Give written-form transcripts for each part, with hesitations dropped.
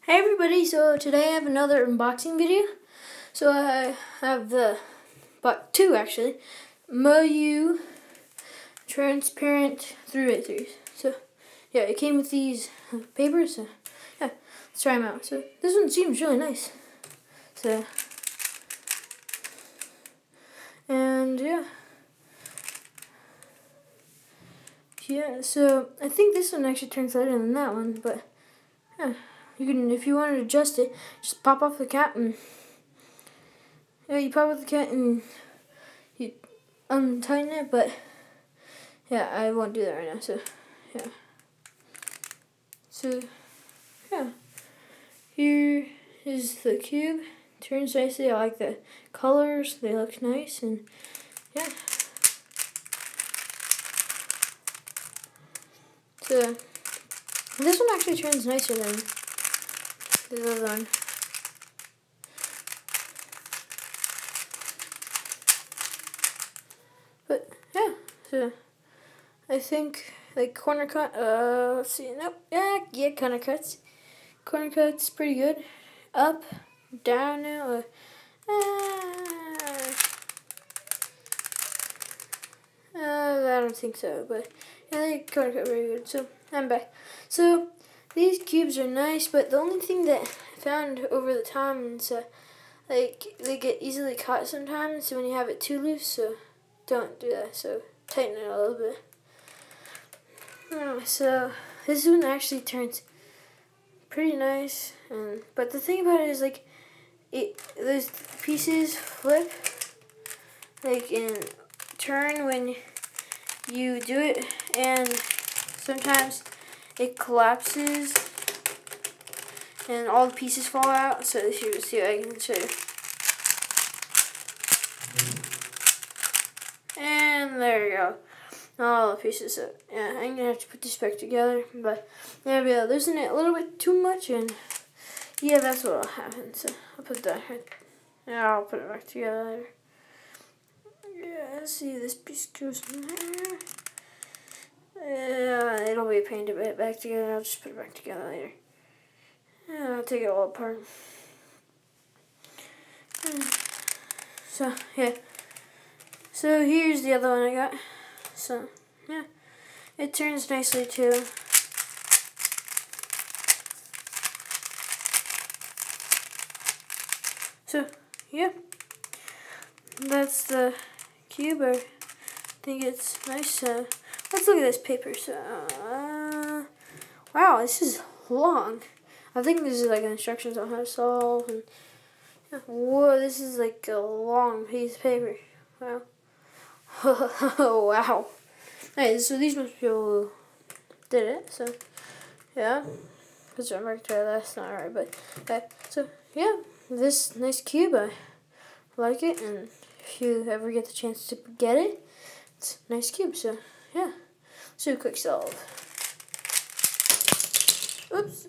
Hey everybody, so today I have another unboxing video. So I have two actually, Moyo transparent 3x3s. So yeah, it came with these papers, so yeah, let's try them out. So this one seems really nice. So, and yeah, so I think this one actually turns lighter than that one, but yeah. You can, if you want to adjust it, just pop off the cap and you pop off the cap and you untighten it. But yeah, I won't do that right now. So yeah, here is the cube. Turns nicely. I like the colors; they look nice, and yeah. So this one actually turns nicer than the other one. But yeah, so I think like corner cut. Let's see. Nope. Yeah, corner cuts. Corner cuts pretty good. Up, down now. I don't think so, but yeah, they corner cut very good. So I'm back. So these cubes are nice, but the only thing that I found over the time is like they get easily caught sometimes. So when you have it too loose, so don't do that. So tighten it a little bit. So this one actually turns pretty nice, but the thing about it is like those pieces flip like and turn when you do it, and sometimes it collapses and all the pieces fall out. So if you see, I can show you. And there you go. All the pieces. So yeah, I'm gonna have to put this back together, but yeah, but loosen it a little bit too much, and yeah, that's what'll happen. So I'll put that right. Yeah, I'll put it back together later. Yeah, let's see, this piece goes in there. Yeah, it'll be a pain to put it back together. I'll just put it back together later. Yeah, I'll take it all apart. So yeah. So here's the other one I got. So yeah, it turns nicely too. So yeah, that's the cube. I think it's nice. Let's look at this paper. So wow, this is long. I think this is like instructions on how to solve. And yeah, whoa, this is like a long piece of paper. Wow. Wow. Alright, so these must be people who did it, so yeah. Because I marked right, that's not right, but okay. So yeah, this nice cube, I like it, and if you ever get the chance to get it, it's a nice cube, so yeah. Let's do a quick solve. Oops.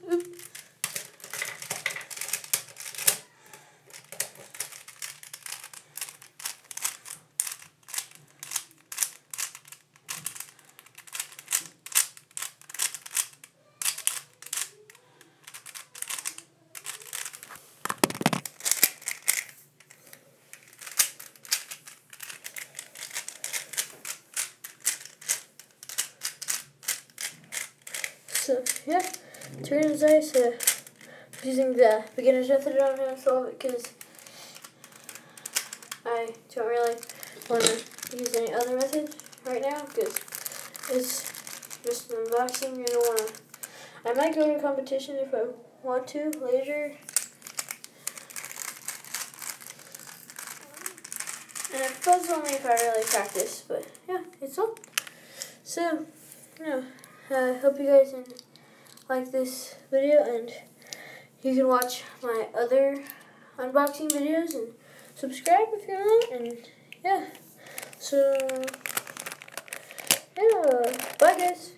So yeah, turns nice. Using the beginner's method on how to solve it because I don't really want to use any other method right now because it's just an unboxing. I don't want to. I might go to a competition if I want to later. And it was only if I really practice, but yeah, it's all. So, yeah, I hope you guys like this video, and you can watch my other unboxing videos and subscribe if you want, and yeah. So, yeah, bye guys.